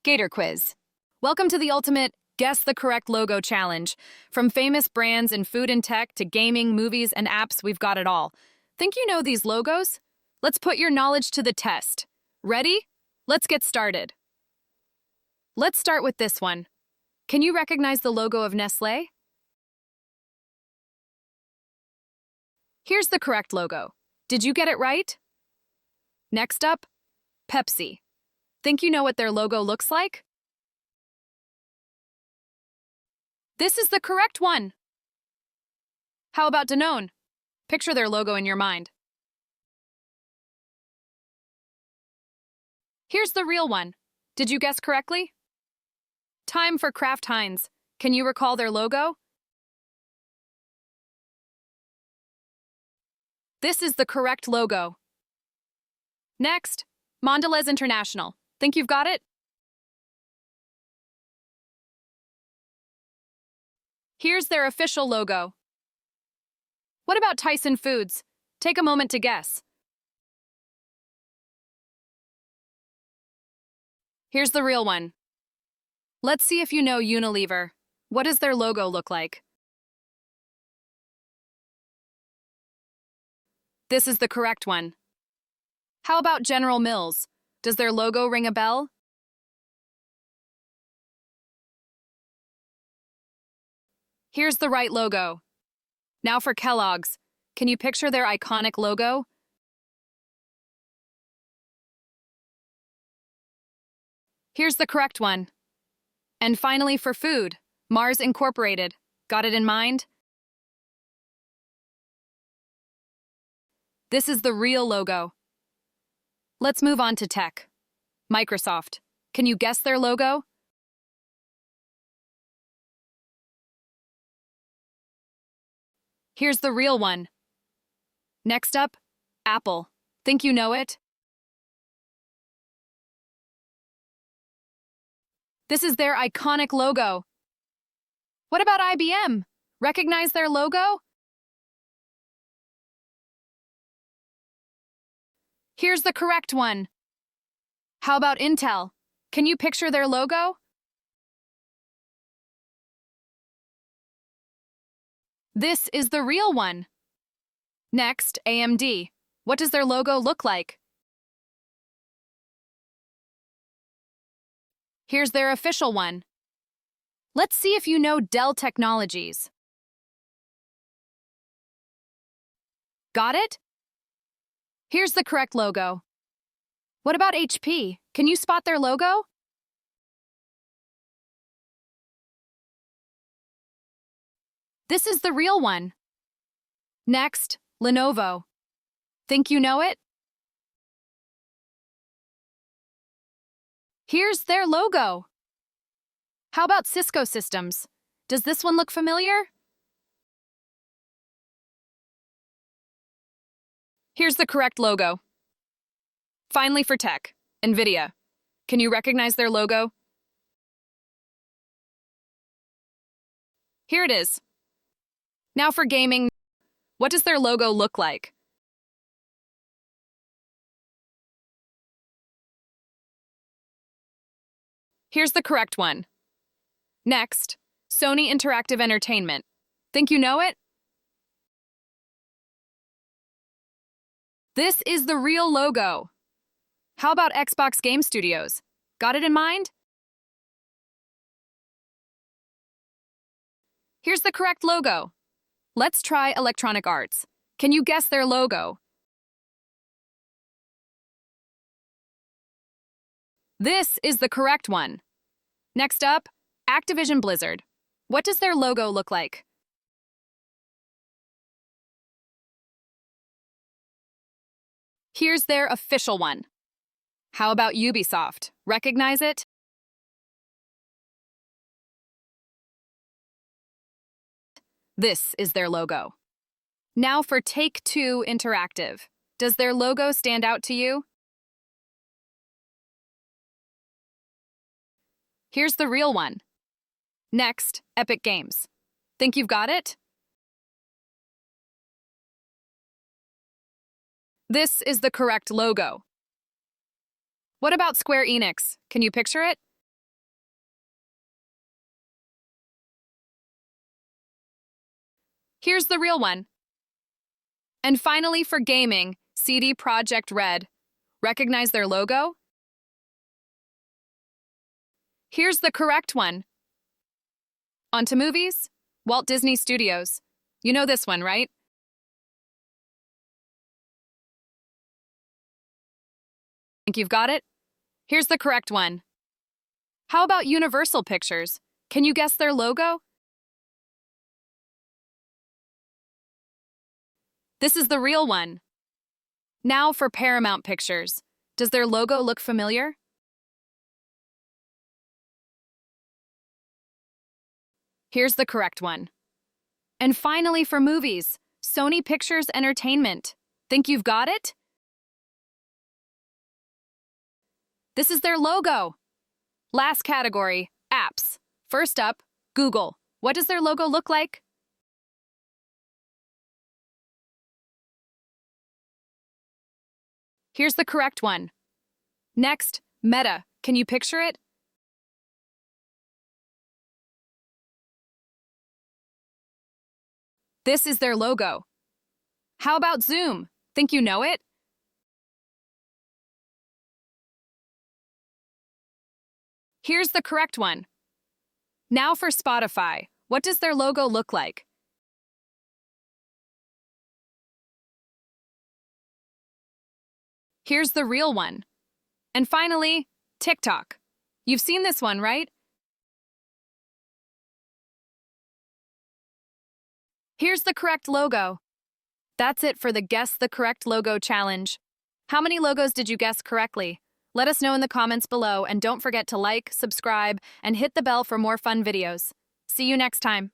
Gator Quiz. Welcome to the ultimate Guess the Correct Logo Challenge. From famous brands in food and tech to gaming, movies, and apps, we've got it all. Think you know these logos? Let's put your knowledge to the test. Ready? Let's get started. Let's start with this one. Can you recognize the logo of Nestlé? Here's the correct logo. Did you get it right? Next up, Pepsi. Think you know what their logo looks like? This is the correct one. How about Danone? Picture their logo in your mind. Here's the real one. Did you guess correctly? Time for Kraft Heinz. Can you recall their logo? This is the correct logo. Next, Mondelez International. Think you've got it? Here's their official logo. What about Tyson Foods? Take a moment to guess. Here's the real one. Let's see if you know Unilever. What does their logo look like? This is the correct one. How about General Mills? Does their logo ring a bell? Here's the right logo. Now for Kellogg's. Can you picture their iconic logo? Here's the correct one. And finally for food, Mars Incorporated. Got it in mind? This is the real logo. Let's move on to tech. Microsoft. Can you guess their logo? Here's the real one. Next up, Apple. Think you know it? This is their iconic logo. What about IBM? Recognize their logo? Here's the correct one. How about Intel? Can you picture their logo? This is the real one. Next, AMD. What does their logo look like? Here's their official one. Let's see if you know Dell Technologies. Got it? Here's the correct logo. What about HP? Can you spot their logo? This is the real one. Next, Lenovo. Think you know it? Here's their logo. How about Cisco Systems? Does this one look familiar? Here's the correct logo. Finally for tech, NVIDIA. Can you recognize their logo? Here it is. Now for gaming, what does their logo look like? Here's the correct one. Next, Sony Interactive Entertainment. Think you know it? This is the real logo. How about Xbox Game Studios? Got it in mind? Here's the correct logo. Let's try Electronic Arts. Can you guess their logo? This is the correct one. Next up, Activision Blizzard. What does their logo look like? Here's their official one. How about Ubisoft? Recognize it? This is their logo. Now for Take-Two Interactive. Does their logo stand out to you? Here's the real one. Next, Epic Games. Think you've got it? This is the correct logo. What about Square Enix? Can you picture it? Here's the real one. And finally, for gaming, CD Projekt Red. Recognize their logo? Here's the correct one. On to movies, Walt Disney Studios. You know this one, right? Think you've got it? Here's the correct one. How about Universal Pictures? Can you guess their logo? This is the real one. Now for Paramount Pictures. Does their logo look familiar? Here's the correct one. And finally for movies, Sony Pictures Entertainment. Think you've got it? This is their logo. Last category, apps. First up, Google. What does their logo look like? Here's the correct one. Next, Meta. Can you picture it? This is their logo. How about Zoom? Think you know it? Here's the correct one. Now for Spotify. What does their logo look like? Here's the real one. And finally, TikTok. You've seen this one, right? Here's the correct logo. That's it for the Guess the Correct Logo challenge. How many logos did you guess correctly? Let us know in the comments below, and don't forget to like, subscribe, and hit the bell for more fun videos. See you next time.